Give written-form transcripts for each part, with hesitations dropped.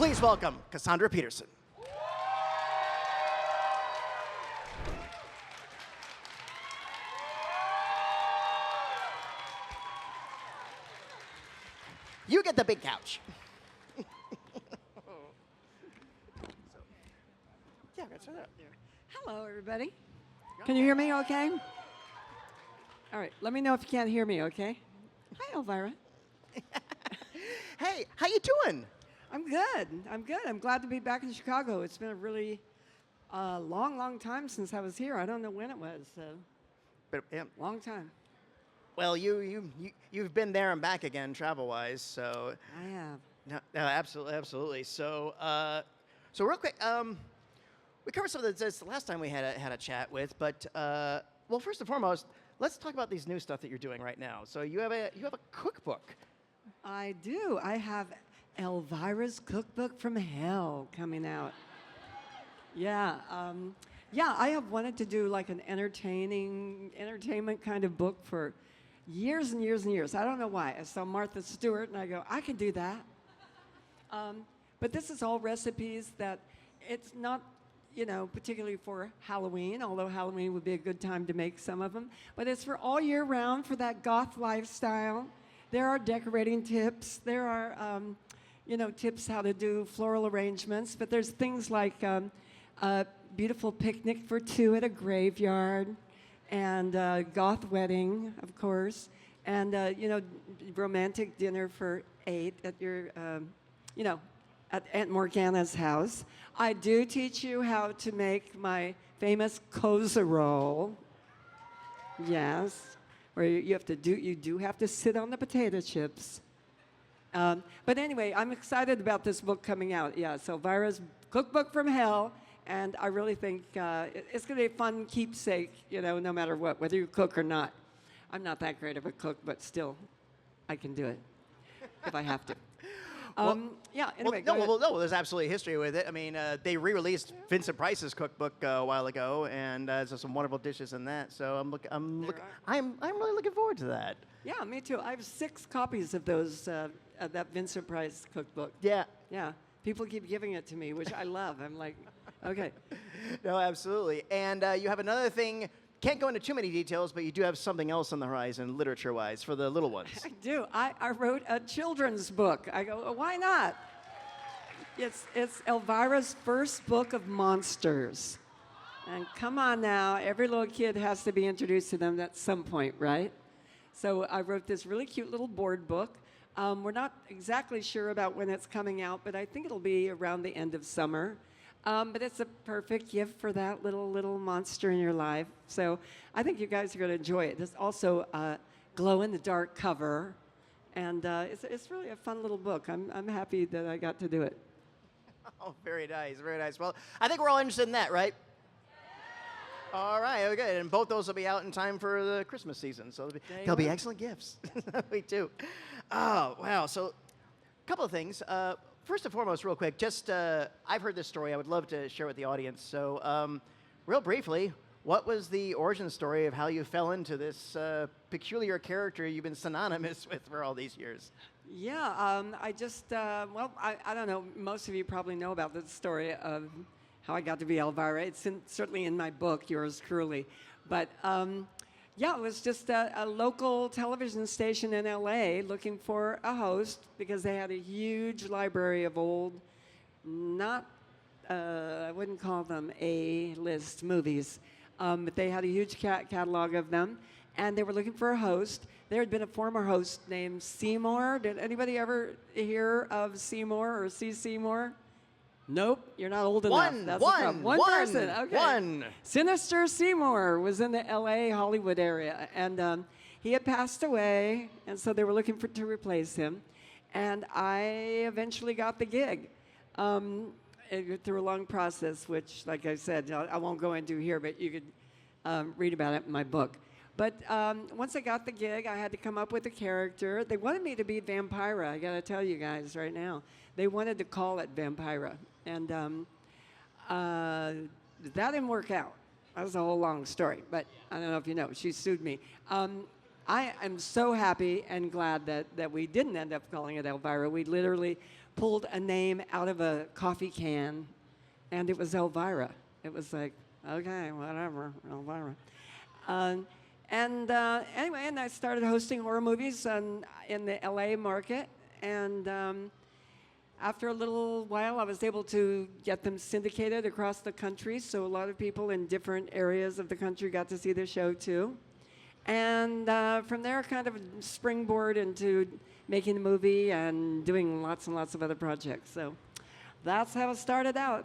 Please welcome Cassandra Peterson. You get the big couch. Yeah, that's right there. Hello, everybody. Can you hear me okay? All right, let me know if you can't hear me, okay? Hi, Elvira. Hey, how you doing? I'm good. I'm good. I'm glad to be back in Chicago. It's been a really long time since I was here. I don't know when it was. But, yeah. Long time. Well, you've been there and back again, travel-wise. So I have. no, absolutely. So real quick, we covered some of this the last time we had a chat with, but well, first and foremost, let's talk about these new stuff that you're doing right now. So you have a cookbook. I do. I have ELVIRA'S Cookbook from Hell coming out. Yeah. Yeah, I have wanted to do like an entertainment kind of book for years and years and years. I don't know why. I saw Martha Stewart and I go, I can do that. But this is all recipes that it's not, particularly for Halloween, although Halloween would be a good time to make some of them. But it's for all year round for that goth lifestyle. There are decorating tips. There are, tips how to do floral arrangements. But there's things like a beautiful picnic for two at a graveyard, and goth wedding, of course, and romantic dinner for 8 at your, at Aunt Morgana's house. I do teach you how to make my famous roll. Yes. Where you do have to sit on the potato chips. But anyway, I'm excited about this book coming out. Yeah, so ELVIRA'S Cookbook from Hell, and I really think it's going to be a fun keepsake, no matter what, whether you cook or not. I'm not that great of a cook, but still, I can do it if I have to. Yeah, anyway, no, there's absolutely history with it. I mean, they re-released Vincent Price's cookbook a while ago, and there's some wonderful dishes in that. So I'm really looking forward to that. Yeah, me too. I have 6 copies of those of that Vincent Price cookbook. Yeah. Yeah. People keep giving it to me, which I love. I'm like, okay. No, absolutely. And you have another thing. Can't go into too many details, but you do have something else on the horizon, literature-wise, for the little ones. I do. I wrote a children's book. I go, why not? It's ELVIRA'S first book of monsters. And come on now, every little kid has to be introduced to them at some point, right? So I wrote this really cute little board book. We're not exactly sure about when it's coming out, but I think it'll be around the end of summer. But it's a perfect gift for that little monster in your life. So I think you guys are going to enjoy it. There's also a glow-in-the-dark cover, and it's really a fun little book. I'm happy that I got to do it. Oh, very nice, very nice. Well, I think we're all interested in that, right? All right, okay. And both those will be out in time for the Christmas season, so they'll be excellent gifts. We do. Oh, wow. So a couple of things. First and foremost, real quick, just I've heard this story. I would love to share with the audience. So real briefly, what was the origin story of how you fell into this peculiar character you've been synonymous with for all these years? Yeah, I just, I don't know. Most of you probably know about the story of how I got to be Elvira. It's certainly in my book, Yours Truly. But yeah, it was just a local television station in LA looking for a host because they had a huge library of old, I wouldn't call them A-list movies, but they had a huge catalog of them, and they were looking for a host. There had been a former host named Seymour. Did anybody ever hear of Seymour or see Seymour? Nope, you're not old enough. That's the problem. One person. Okay. One. Sinister Seymour was in the L.A. Hollywood area, and he had passed away, and so they were looking to replace him. And I eventually got the gig through a long process, which, like I said, I won't go into here, but you could read about it in my book. But once I got the gig, I had to come up with a character. They wanted me to be Vampira. I got to tell you guys right now. They wanted to call it Vampira. And that didn't work out. That was a whole long story. But I don't know if you know. She sued me. I am so happy and glad that we didn't end up calling it Elvira. We literally pulled a name out of a coffee can, and it was Elvira. It was like, okay, whatever, Elvira. Anyway, and I started hosting horror movies in the LA market, and after a little while, I was able to get them syndicated across the country, so a lot of people in different areas of the country got to see the show too. And from there, kind of springboard into making a movie and doing lots and lots of other projects. So that's how it started out.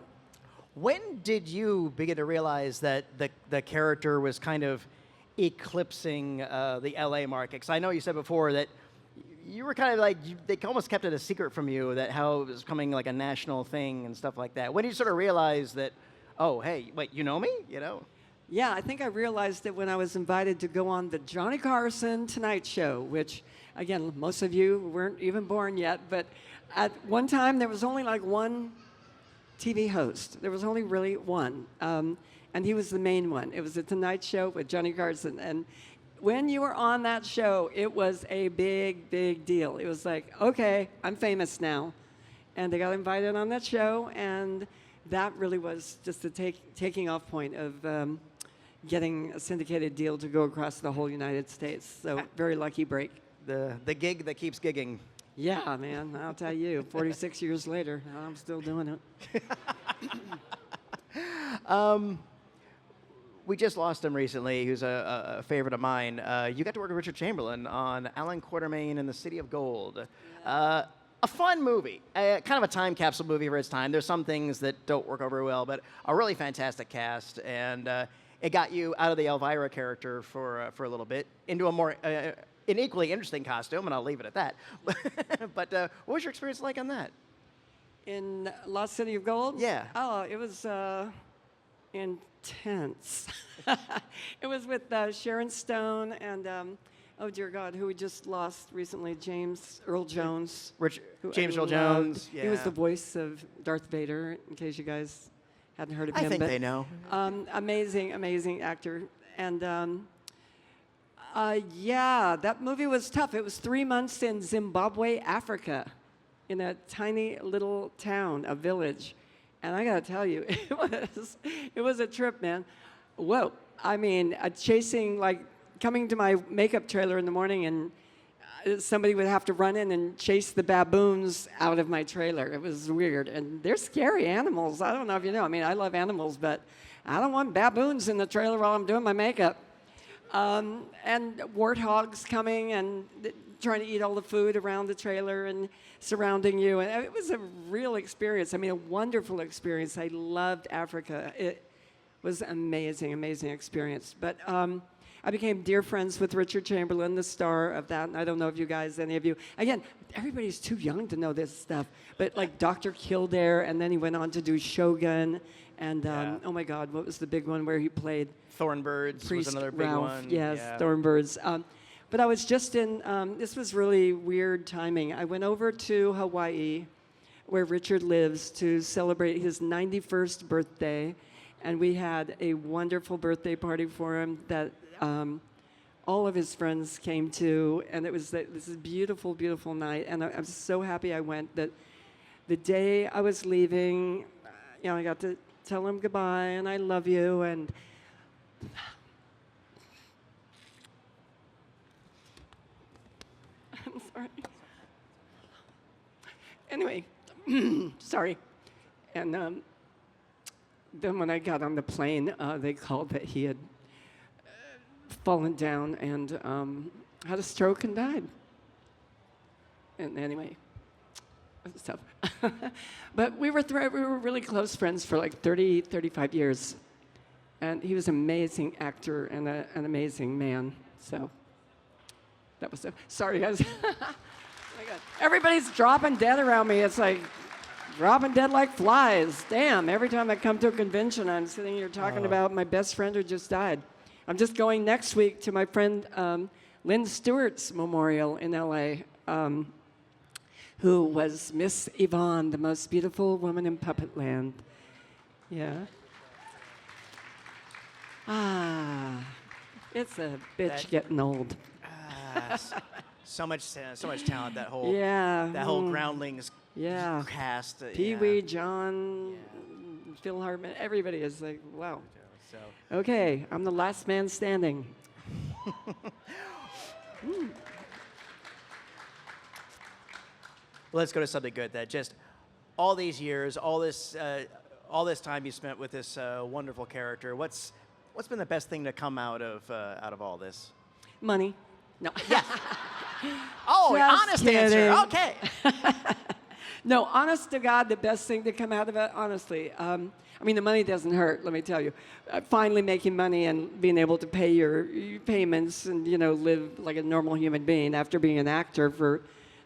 When did you begin to realize that the character was kind of eclipsing the LA market? Because I know you said before that you were kind of like, they almost kept it a secret from you, that how it was becoming like a national thing and stuff like that. When did you sort of realize that, oh, hey, wait, you know me? You know? Yeah, I think I realized it when I was invited to go on the Johnny Carson Tonight Show, which, again, most of you weren't even born yet, but at one time there was only like one TV host. There was only really one, and he was the main one. It was the Tonight Show with Johnny Carson, and when you were on that show, it was a big, big deal. It was like, okay, I'm famous now. And I got invited on that show, and that really was just the taking off point of getting a syndicated deal to go across the whole United States. So very lucky break. The gig that keeps gigging. Yeah, man, I'll tell you, 46 years later, I'm still doing it. We just lost him recently, who's a favorite of mine. You got to work with Richard Chamberlain on Alan Quatermain and the City of Gold. A fun movie, kind of a time capsule movie for its time. There's some things that don't work out very well, but a really fantastic cast. And it got you out of the Elvira character for a little bit into a more, an equally interesting costume, and I'll leave it at that. But what was your experience like on that? In Lost City of Gold? Yeah. Oh, it was intense. It was with Sharon Stone and, oh dear God, who we just lost recently, James Earl Jones. James Earl Jones. Yeah. He was the voice of Darth Vader, in case you guys hadn't heard of him. I think they know. Amazing, amazing actor. And yeah, that movie was tough. It was 3 months in Zimbabwe, Africa, in a tiny little town, a village. And I got to tell you, it was a trip, man. Whoa. I mean, coming to my makeup trailer in the morning, and somebody would have to run in and chase the baboons out of my trailer. It was weird. And they're scary animals. I don't know if you know. I mean, I love animals, but I don't want baboons in the trailer while I'm doing my makeup. And warthogs coming and trying to eat all the food around the trailer and surrounding you. And it was a real experience. I mean, a wonderful experience. I loved Africa. It was an amazing, amazing experience. But I became dear friends with Richard Chamberlain, the star of that. And I don't know if you guys, any of you, again, everybody's too young to know this stuff. But like Dr. Kildare, and then he went on to do Shogun. And oh my God, what was the big one where he played? Thornbirds was another big one. Yes, yeah. Thornbirds. But I was just in, this was really weird timing. I went over to Hawaii, where Richard lives, to celebrate his 91st birthday. And we had a wonderful birthday party for him that all of his friends came to. And it was this beautiful, beautiful night. And I'm so happy I went that the day I was leaving, you know, I got to tell him goodbye and I love you. And I'm sorry. Anyway, sorry. And then when I got on the plane, they called that he had fallen down and had a stroke and died. And anyway, it was tough. But we were really close friends for like 30, 35 years. And he was an amazing actor and an amazing man. So that was sorry, guys. Oh my God. Everybody's dropping dead around me. It's like dropping dead like flies. Damn, every time I come to a convention, I'm sitting here talking about my best friend who just died. I'm just going next week to my friend Lynn Stewart's memorial in L.A., who was Miss Yvonne, the most beautiful woman in Puppet Land. Yeah. It's a bitch getting old. So much talent. That whole Groundlings cast. PeeWee, John, Phil Hartman, everybody is like, wow. So. Okay, I'm the last man standing. Let's go to something good. That just all these years, all this time you spent with this wonderful character. What's been the best thing to come out of all this? Money. No. Yes. Oh, Just honest kidding. answer. Okay. No, honest to God, the best thing to come out of it, honestly. I mean, the money doesn't hurt, let me tell you. Finally making money and being able to pay your payments and, live like a normal human being after being an actor for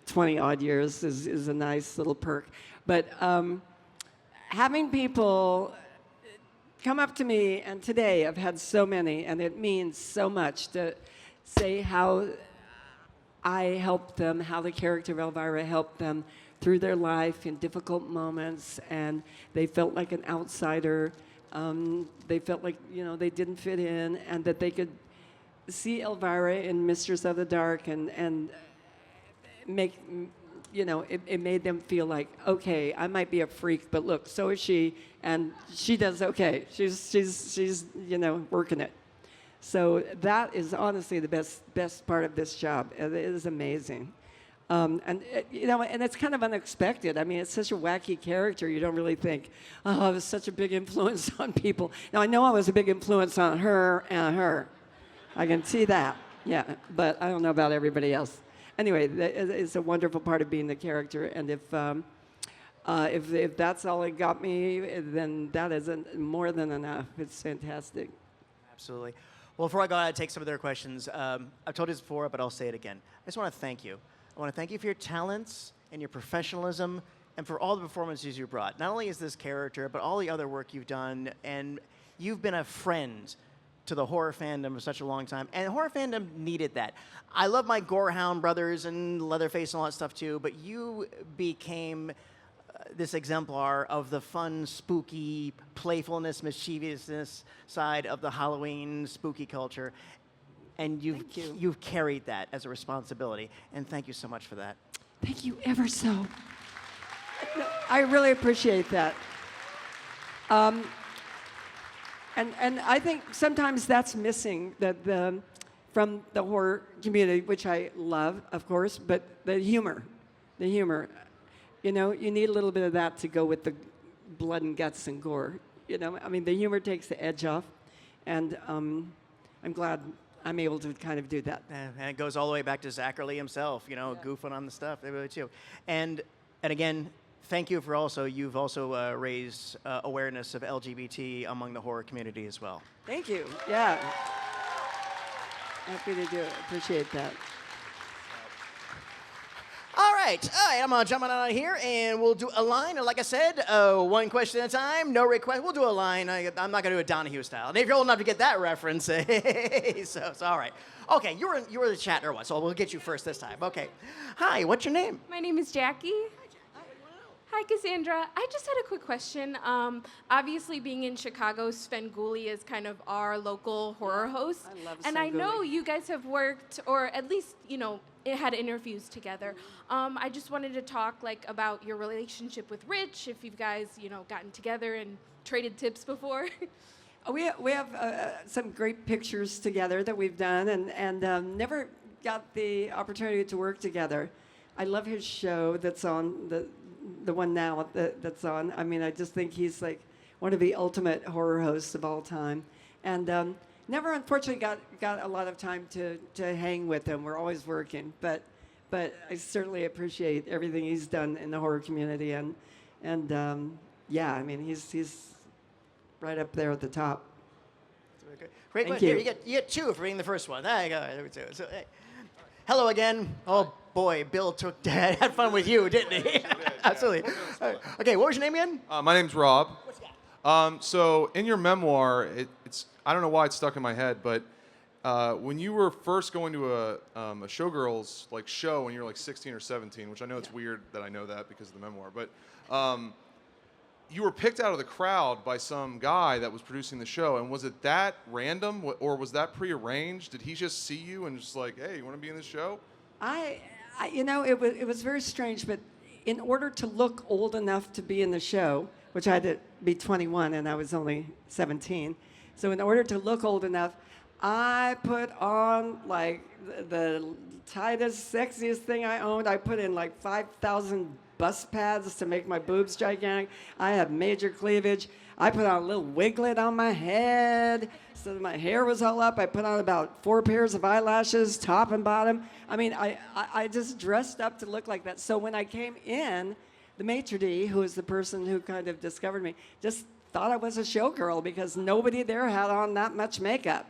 20-odd years is a nice little perk. But having people come up to me, and today I've had so many, and it means so much to say how I helped them, how the character of Elvira helped them through their life in difficult moments, and they felt like an outsider. They felt like, they didn't fit in, and that they could see Elvira in Mistress of the Dark and make, it made them feel like, okay, I might be a freak, but look, so is she, and she does okay. She's working it. So that is honestly the best part of this job. It is amazing. And it's kind of unexpected. I mean, it's such a wacky character. You don't really think, oh, I was such a big influence on people. Now, I know I was a big influence on her and her. I can see that, yeah. But I don't know about everybody else. Anyway, it's a wonderful part of being the character. And if that's all it got me, then that isn't more than enough. It's fantastic. Absolutely. Well, before I go, I take some of their questions. I've told you this before, but I'll say it again. I just want to thank you. I want to thank you for your talents and your professionalism and for all the performances you brought. Not only is this character, but all the other work you've done. And you've been a friend to the horror fandom for such a long time. And horror fandom needed that. I love my Gorehound brothers and Leatherface and all that stuff too, but you became this exemplar of the fun, spooky, playfulness, mischievousness side of the Halloween spooky culture. And you've carried that as a responsibility. And thank you so much for that. Thank you ever so. I really appreciate that. And I think sometimes that's missing from the horror community, which I love, of course, but the humor. You need a little bit of that to go with the blood and guts and gore. I mean, the humor takes the edge off, and I'm glad I'm able to kind of do that. And it goes all the way back to Zachary himself, goofing on the stuff. They really too. And again, thank you for you've also raised awareness of LGBT among the horror community as well. Thank you. Yeah. Happy to do it. Appreciate that. All right, I'm gonna jump on out of here, and we'll do a line. Like I said, one question at a time, no request. We'll do a line. I'm not gonna do a Donahue style. And if you're old enough to get that reference, so all right. Okay, you were the chat or what? So we'll get you first this time. Okay. Hi, what's your name? My name is Jackie. Hi, Cassandra. I just had a quick question. Obviously, being in Chicago, Sven Gulli is kind of our local horror host. I love and Sven I know Gulli. you guys have worked, or at least, had interviews together. I just wanted to talk about your relationship with Rich, if you guys, gotten together and traded tips before. We have some great pictures together that we've done, and never got the opportunity to work together. I love his show that's on the one now that's on. I mean, I just think he's like one of the ultimate horror hosts of all time, and never unfortunately got a lot of time to hang with him. We're always working, but I certainly appreciate everything he's done in the horror community, and yeah, I mean he's right up there at the top. Great. Thank Here, you. you get two for reading the first one. There you go. There we go. So, hey. Hello again. Oh boy, Bill had fun with you, didn't he? Absolutely. Okay, what was your name again? My name's Rob. What's that? So in your memoir, it's I don't know why it's stuck in my head, but when you were first going to a Showgirls show when you were 16 or 17, which I know it's weird that I know that because of the memoir, but you were picked out of the crowd by some guy that was producing the show, and was it that random, or was that prearranged? Did he just see you and just hey, you want to be in this show? It was very strange, but in order to look old enough to be in the show, which I had to be 21 and I was only 17, so in order to look old enough, I put on like the tightest, sexiest thing I owned. I put in like 5,000 bust pads to make my boobs gigantic. I have major cleavage. I put on a little wiglet on my head so that my hair was all up. I put on about 4 pairs of eyelashes, top and bottom. I mean, I just dressed up to look like that. So when I came in, the maitre d', who was the person who kind of discovered me, just thought I was a showgirl because nobody there had on that much makeup.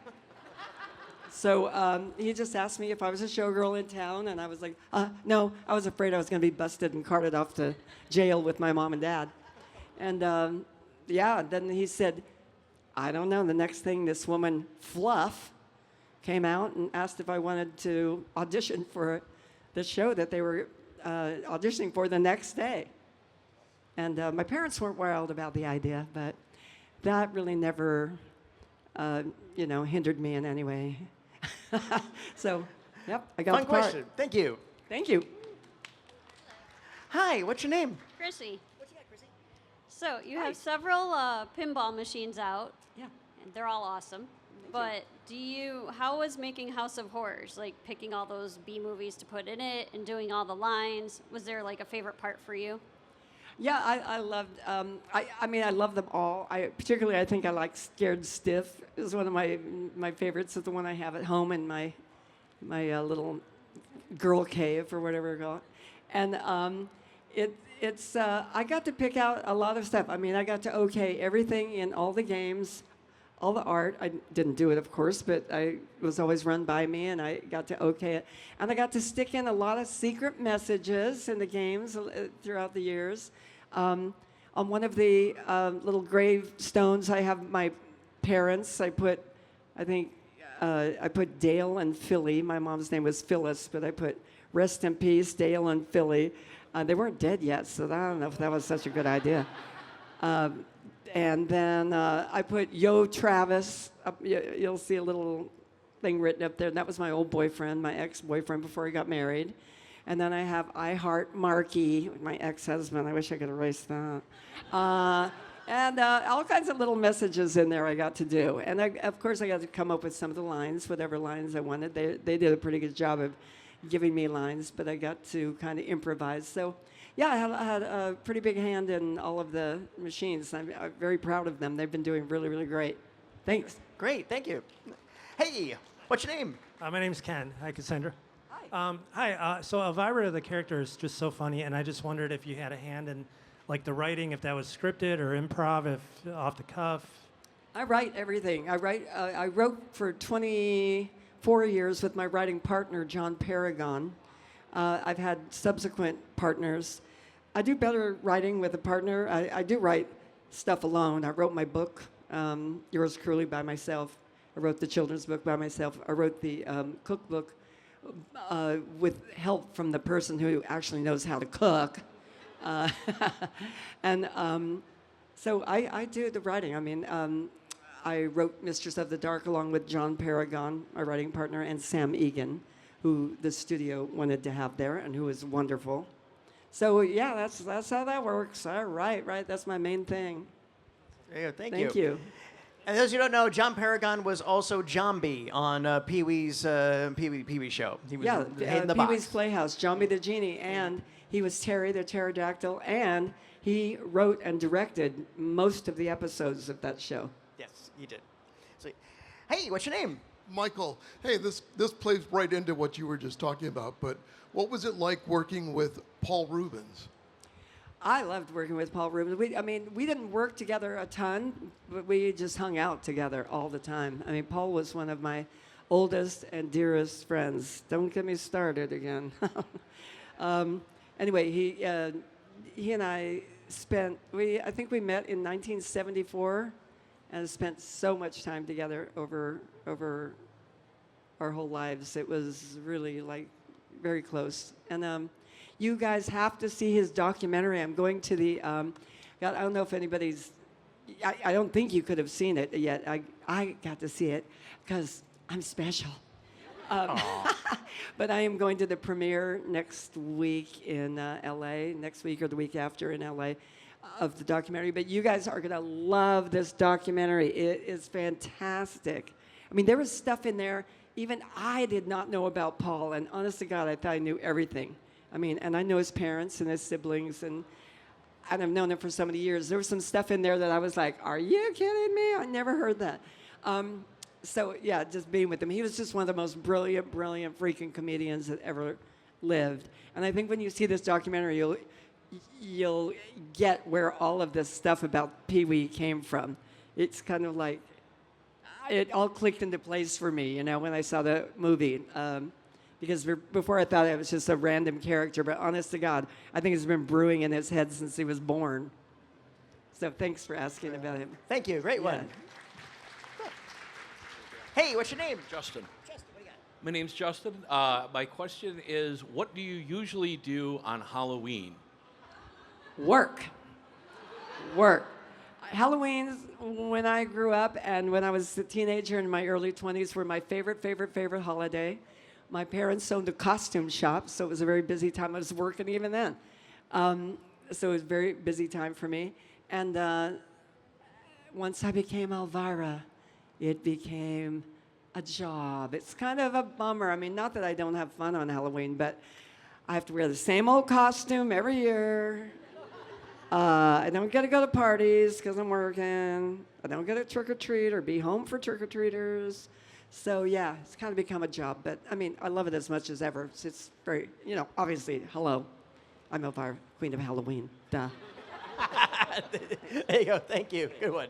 So he just asked me if I was a showgirl in town, and I was like, no, I was afraid I was going to be busted and carted off to jail with my mom and dad. And then he said, I don't know, the next thing, this woman, Fluff, came out and asked if I wanted to audition for the show that they were auditioning for the next day. And my parents weren't wild about the idea, but that really never, hindered me in any way. So, yep, I got Fun the part. question. Thank you. Thank you. Hi, what's your name? Chrissy. So you have several pinball machines out. Yeah. And they're all awesome. But how was making House of Horrors? Like picking all those B movies to put in it and doing all the lines. Was there like a favorite part for you? Yeah, I loved. I love them all. I think I like Scared Stiff. Is one of my favorites. It's the one I have at home in my little girl cave or whatever you call it. And I got to pick out a lot of stuff. I mean, I got to okay everything in all the games, all the art. I didn't do it, of course, but it was always run by me, and I got to okay it. And I got to stick in a lot of secret messages in the games throughout the years. On one of the little gravestones, I have my parents. I put Dale and Philly. My mom's name was Phyllis, but I put rest in peace, Dale and Philly. They weren't dead yet, so I don't know if that was such a good idea. And then I put Yo Travis. You'll see a little thing written up there. And that was my old boyfriend, my ex-boyfriend before he got married. And then I have I Heart Marky, my ex-husband. I wish I could erase that. And all kinds of little messages in there I got to do. And of course, I got to come up with some of the lines, whatever lines I wanted. They did a pretty good job of giving me lines, but I got to kind of improvise. So, yeah, I had a pretty big hand in all of the machines. I'm very proud of them. They've been doing really, really great. Thanks. Great, thank you. Hey, what's your name? My name's Ken. Hi, Cassandra. Hi. Hi. So Elvira, the character, is just so funny, and I just wondered if you had a hand in, like, the writing, if that was scripted or improv, if off the cuff. I write everything. I wrote for 24 years with my writing partner, John Paragon. I've had subsequent partners. I do better writing with a partner. I do write stuff alone. I wrote my book, Yours Cruelly, by myself. I wrote the children's book by myself. I wrote the cookbook with help from the person who actually knows how to cook. So I do the writing. I mean, I wrote Mistress of the Dark along with John Paragon, my writing partner, and Sam Egan, who the studio wanted to have there and who was wonderful. So yeah, that's how that works. All right, that's my main thing. There you go, Thank you. And those who don't know, John Paragon was also Zombie on Pee-wee's PeeWee Show. He was in the Pee-wee's box. Playhouse, Zombie the Genie, and he was Terry the Pterodactyl, and he wrote and directed most of the episodes of that show. Yes, he did. So, hey, what's your name? Michael, hey, this plays right into what you were just talking about, but what was it like working with Paul Rubens? I loved working with Paul Ruben. We didn't work together a ton, but we just hung out together all the time. I mean, Paul was one of my oldest and dearest friends. Don't get me started again. Anyway, he and I I think we met in 1974 and spent so much time together over our whole lives. It was really like very close. And you guys have to see his documentary. I'm going to the, God, I don't know if anybody's, I don't think you could have seen it yet. I got to see it because I'm special. But I am going to the premiere next week in LA, next week or the week after in LA, of the documentary. But you guys are going to love this documentary. It is fantastic. I mean, there was stuff in there even I did not know about Paul, and honest to God, I thought I knew everything. I mean, and I know his parents and his siblings, and I've known him for so many years. There was some stuff in there that I was like, are you kidding me? I never heard that. So, yeah, just being with him. He was just one of the most brilliant freaking comedians that ever lived. And I think when you see this documentary, you'll get where all of this stuff about PeeWee came from. It's kind of like, it all clicked into place for me, you know, when I saw the movie. Because before I thought it was just a random character, but honest to God, I think it's been brewing in his head since he was born. So thanks for asking about him. Thank you. Great one. Hey, what's your name? Justin. Justin, what do you got? My name's Justin. My question is, what do you usually do on Halloween? Work. Halloween, when I grew up and when I was a teenager in my early 20s, were my favorite holiday. My parents owned a costume shop, so it was a very busy time. I was working even then. So it was a very busy time for me. And once I became Elvira, it became a job. It's kind of a bummer. I mean, not that I don't have fun on Halloween, but I have to wear the same old costume every year. I don't get to go to parties because I'm working. I don't get to trick-or-treat or be home for trick-or-treaters. So, yeah, it's kind of become a job. But, I mean, I love it as much as ever. It's very, you know, obviously, hello. I'm Elvira, Queen of Halloween. Duh. There you go. Thank you. Good one.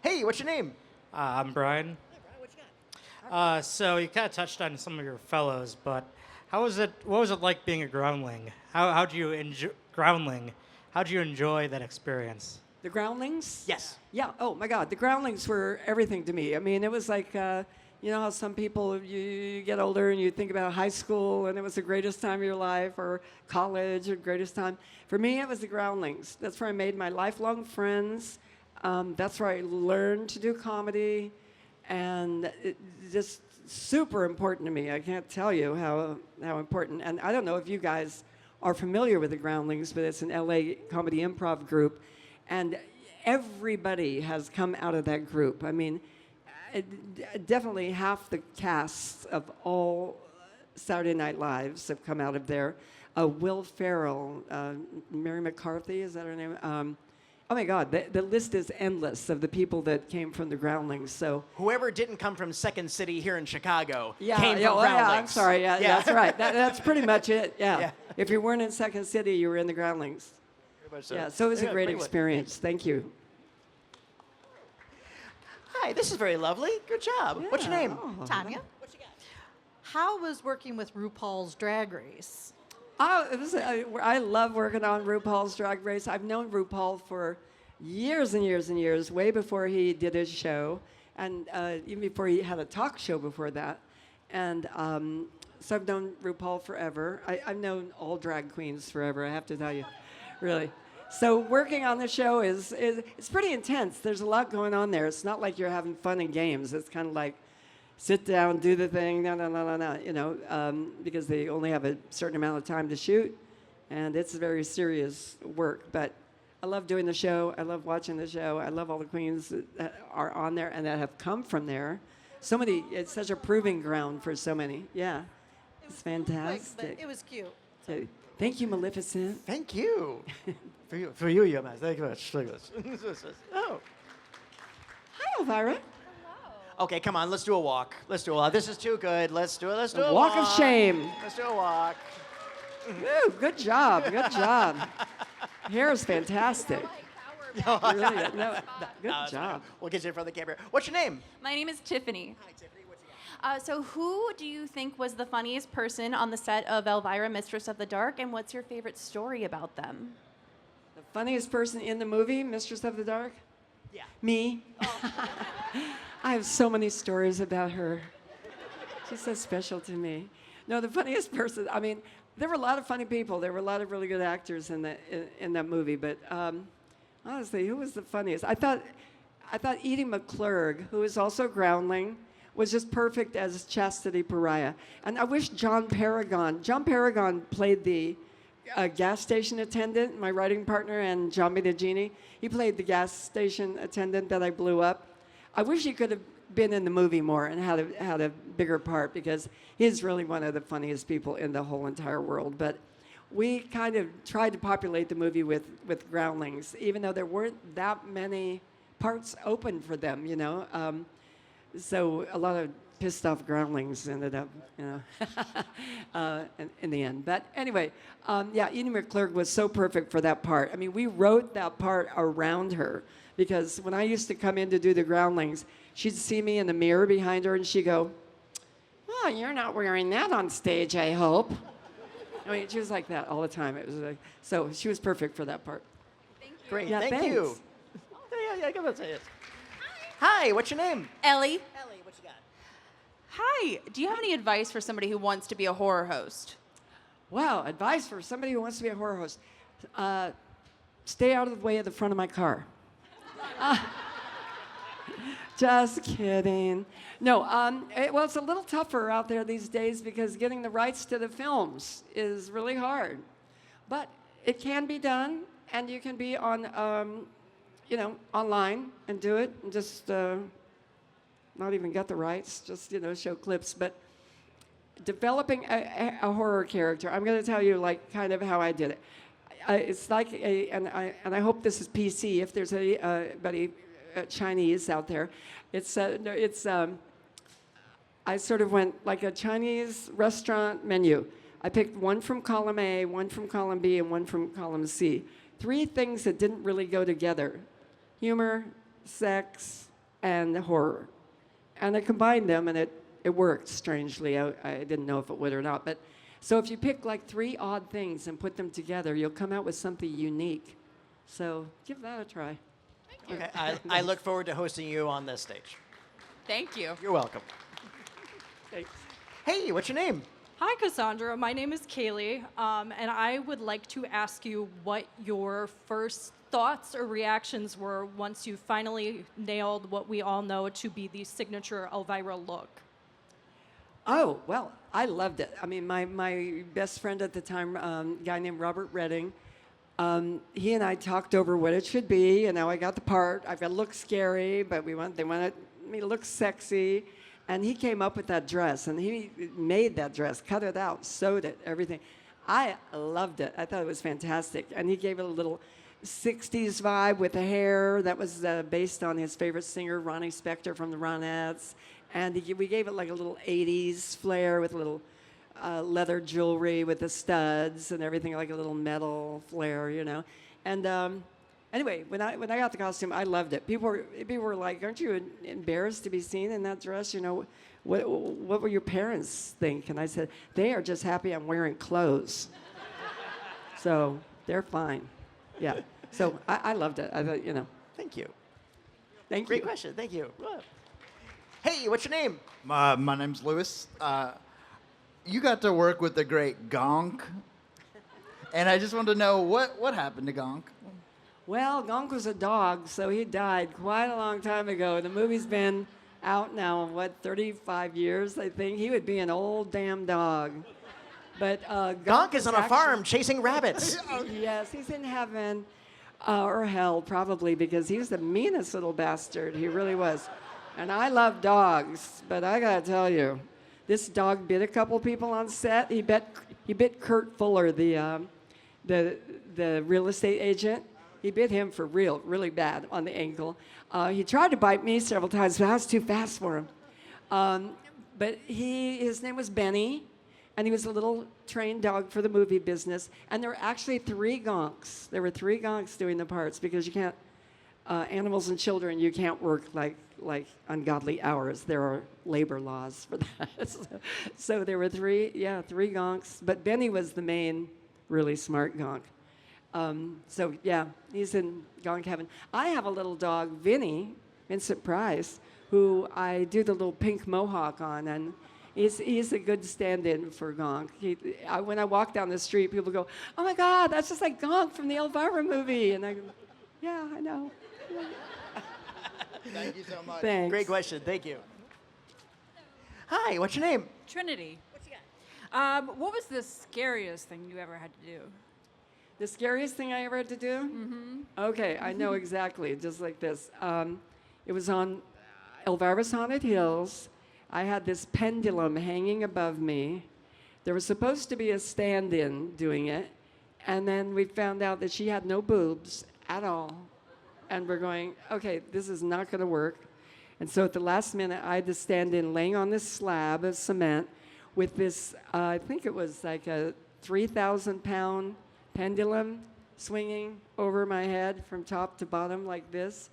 Hey, what's your name? I'm Brian. Hi, Brian. What you got? So you kind of touched on some of your fellows, but what was it like being a groundling? How do you enjoy groundling? How do you enjoy that experience? The Groundlings? Yes. Yeah. Oh, my God. The Groundlings were everything to me. I mean, it was like, you know how some people, you get older and you think about high school and it was the greatest time of your life, or college, or greatest time. For me, it was the Groundlings. That's where I made my lifelong friends. That's where I learned to do comedy. And it just super important to me. I can't tell you how important. And I don't know if you guys are familiar with the Groundlings, but it's an LA comedy improv group. And everybody has come out of that group. I mean, definitely half the casts of all Saturday Night Lives have come out of there. Will Ferrell, Mary McCarthy, is that her name? Oh my God, the list is endless of the people that came from the Groundlings. So whoever didn't come from Second City here in Chicago came from well, Groundlings. Yeah, I'm sorry. Yeah, that's right. That's pretty much it. Yeah. If you weren't in Second City, you were in the Groundlings. Yeah, so it was a great experience. Thank you. Hi, this is very lovely. Good job. Yeah. What's your name? Oh. Tanya. What you got? How was working with RuPaul's Drag Race? Oh, I love working on RuPaul's Drag Race. I've known RuPaul for years and years and years, way before he did his show, and even before he had a talk show before that. And so I've known RuPaul forever. I've known all drag queens forever, I have to tell you, really. So working on the show is it's pretty intense. There's a lot going on there. It's not like you're having fun and games. It's kind of like, sit down, do the thing, no, you know, because they only have a certain amount of time to shoot, and it's very serious work. But I love doing the show. I love watching the show. I love all the queens that are on there and that have come from there. So many, it's such a proving ground for so many. Yeah, it's fantastic. Quick, but it was cute. So, thank you, Maleficent. Thank you. for you, Yomaz. Thank you very much. Look at this. Oh. Hi, Elvira. Okay, come on. Let's do a walk. This is too good. Let's do it. Let's do a walk of shame. Let's do a walk. Woo, good job. Good job. Hair is fantastic. Really, good job. We'll get you in front of the camera. What's your name? My name is Tiffany. Hi, Tiffany. What you got? So who do you think was the funniest person on the set of Elvira, Mistress of the Dark, and what's your favorite story about them? The funniest person in the movie, Mistress of the Dark? Yeah. Me. I have so many stories about her. She's so special to me. No, the funniest person, I mean, there were a lot of funny people. There were a lot of really good actors in that movie, but honestly, who was the funniest? I thought Edie McClurg, who is also Groundling, was just perfect as Chastity Pariah. And I wish John Paragon played the gas station attendant, my writing partner, and Jamie the Genie. He played the gas station attendant that I blew up. I wish he could have been in the movie more and had a bigger part, because he's really one of the funniest people in the whole entire world. But we kind of tried to populate the movie with Groundlings, even though there weren't that many parts open for them, you know. So a lot of pissed off Groundlings ended up, you know, in the end. But anyway, yeah, Edie McClurg was so perfect for that part. I mean, we wrote that part around her, because when I used to come in to do the Groundlings, she'd see me in the mirror behind her and she'd go, "Oh, you're not wearing that on stage, I hope." I mean, she was like that all the time. It was like, so she was perfect for that part. Thank you. Great, Yeah, thank you. thanks. Yeah, come on, say it. Hi, what's your name? Ellie. Ellie, what you got? Hi. Do you have any advice for somebody who wants to be a horror host? Wow, advice for somebody who wants to be a horror host. Stay out of the way of the front of my car. Just kidding. No, well, it's a little tougher out there these days because getting the rights to the films is really hard. But it can be done, and you can be on, you know, online and do it, and just not even get the rights, just, you know, show clips. But developing a horror character, I'm going to tell you, like, kind of how I did it. It's like and I hope this is PC. If there's anybody Chinese out there, I sort of went like a Chinese restaurant menu. I picked one from column A, one from column B, and one from column C. 3 things that didn't really go together: humor, sex, and horror. And I combined them, and it worked. Strangely, I didn't know if it would or not, but. So if you pick like 3 odd things and put them together, you'll come out with something unique. So give that a try. Okay, I look forward to hosting you on this stage. Thank you. You're welcome. Thanks. Hey, what's your name? Hi, Cassandra. My name is Kaylee, and I would like to ask you what your first thoughts or reactions were once you finally nailed what we all know to be the signature Elvira look. Oh, well, I loved it. I mean, my best friend at the time, a guy named Robert Redding, he and I talked over what it should be. You know, I got the part. I've got to look scary, but they wanted me to look sexy. And he came up with that dress, and he made that dress, cut it out, sewed it, everything. I loved it. I thought it was fantastic. And he gave it a little 60s vibe with the hair that was based on his favorite singer, Ronnie Spector from the Ronettes. And we gave it like a little 80s flair with a little leather jewelry with the studs and everything, like a little metal flair, you know. And anyway, when I got the costume, I loved it. People were like, "Aren't you embarrassed to be seen in that dress? You know, what will your parents think?" And I said, "They are just happy I'm wearing clothes." So they're fine. Yeah. So I loved it. I thought, you know. Thank you. Thank Great you. question. Thank you. Hey, what's your name? My name's Lewis. You got to work with the great Gonk, and I just wanted to know what happened to Gonk. Well, Gonk was a dog, so he died quite a long time ago. The movie's been out now, 35 years, I think. He would be an old damn dog. But Gonk is on a farm chasing rabbits. Yes, he's in heaven or hell, probably, because he was the meanest little bastard. He really was. And I love dogs, but I gotta tell you, this dog bit a couple people on set. He bit Kurt Fuller, the real estate agent. He bit him for real, really bad on the ankle. He tried to bite me several times, but I was too fast for him. But his name was Benny, and he was a little trained dog for the movie business. And there were actually 3 Gonks. There were 3 Gonks doing the parts, because you can't, animals and children, you can't work like ungodly hours. There are labor laws for that. So there were 3 Gonks. But Benny was the main, really smart Gonk. So yeah, he's in Gonk heaven. I have a little dog, Vincent Price, who I do the little pink mohawk on, and he's a good stand-in for Gonk. When I walk down the street, people go, "Oh my God, that's just like Gonk from the Elvira movie," and I go, "Yeah, I know." Thank you so much. Thanks. Great question. Thank you. Hi, what's your name? Trinity. What you got? What was the scariest thing you ever had to do? The scariest thing I ever had to do? Mm-hmm. Okay, I know exactly, just like this. It was on Elvira's Haunted Hills. I had this pendulum hanging above me. There was supposed to be a stand-in doing it, and then we found out that she had no boobs at all. And we're going, okay, this is not going to work. And so at the last minute, I had to stand in laying on this slab of cement with this, I think it was like a 3,000-pound pendulum swinging over my head from top to bottom like this.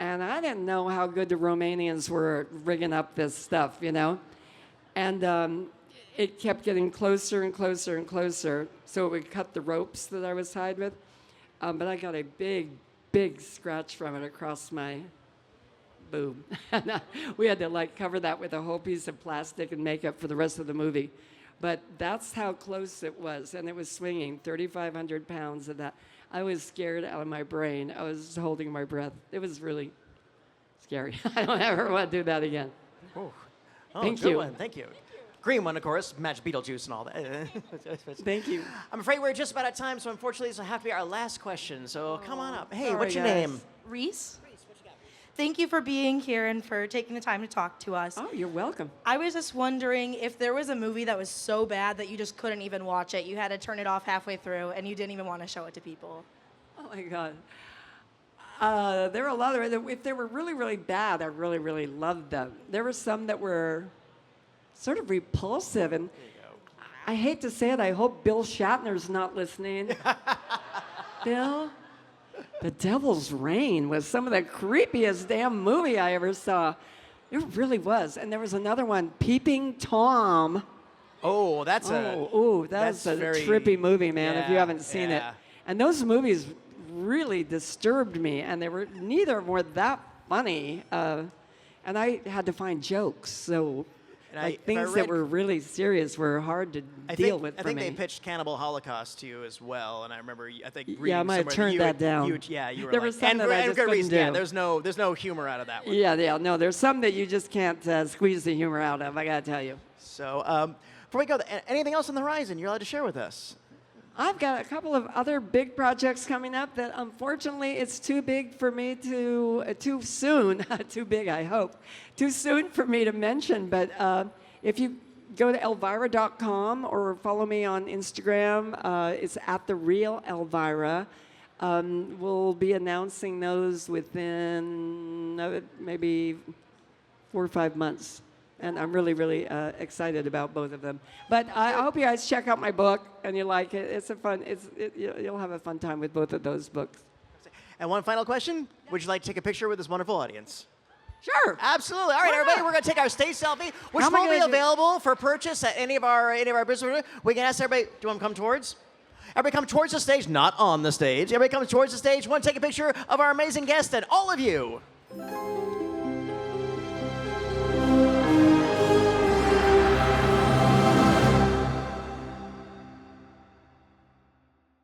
And I didn't know how good the Romanians were at rigging up this stuff, you know? And it kept getting closer and closer and closer, so it would cut the ropes that I was tied with. But I got a big, big scratch from it across my boob. And we had to like cover that with a whole piece of plastic and makeup for the rest of the movie. But that's how close it was, and it was swinging 3,500 pounds of that. I was scared out of my brain. I was holding my breath. It was really scary. I don't ever want to do that again. Oh, Thank good you. one. Thank you. Green one, of course, match Beetlejuice and all that. Thank you. I'm afraid we're just about out of time, so unfortunately this will have to be our last question. So come on up. Hey, what's your guys. name? Reese. Thank you for being here and for taking the time to talk to us. Oh, you're welcome. I was just wondering if there was a movie that was so bad that you just couldn't even watch it. You had to turn it off halfway through and you didn't even want to show it to people. Oh my God. There were a lot of, if they were really, really bad, I really, really loved them. There were some that were sort of repulsive, and I hate to say it, I hope Bill Shatner's not listening. Bill? The Devil's Rain was some of the creepiest damn movie I ever saw. It really was. And there was another one, Peeping Tom. Oh, that's that's a very trippy movie, man, if you yeah, haven't seen it. yeah. And those movies really disturbed me, and neither were that funny. And I had to find jokes, so And things that were really serious were hard to deal with for I think me. they pitched Cannibal Holocaust to you as well, and I remember I think reading Yeah, I might have somewhere turned that down. you were There like, were some and that for- I and just good couldn't reason. Yeah, do. there's no humor out of that one. Yeah, no, there's some that you just can't squeeze the humor out of, I gotta tell you. So before we go, anything else on the horizon you're allowed to share with us? I've got a couple of other big projects coming up that unfortunately it's too big for me to, too soon, too big I hope, too soon for me to mention, but if you go to elvira.com or follow me on Instagram, it's @TheRealElvira. We'll be announcing those within maybe 4 or 5 months. And I'm really, really excited about both of them. But I hope you guys check out my book and you like it. It's a fun, you'll have a fun time with both of those books. And one final question. Would you like to take a picture with this wonderful audience? Sure. Absolutely. All right, everybody, we're going to take our stage selfie, which How am I will be gonna do- available for purchase at any of our business. We can ask everybody, do you want to come towards? Everybody come towards the stage, not on the stage. Everybody comes towards the stage. Want to take a picture of our amazing guest and all of you.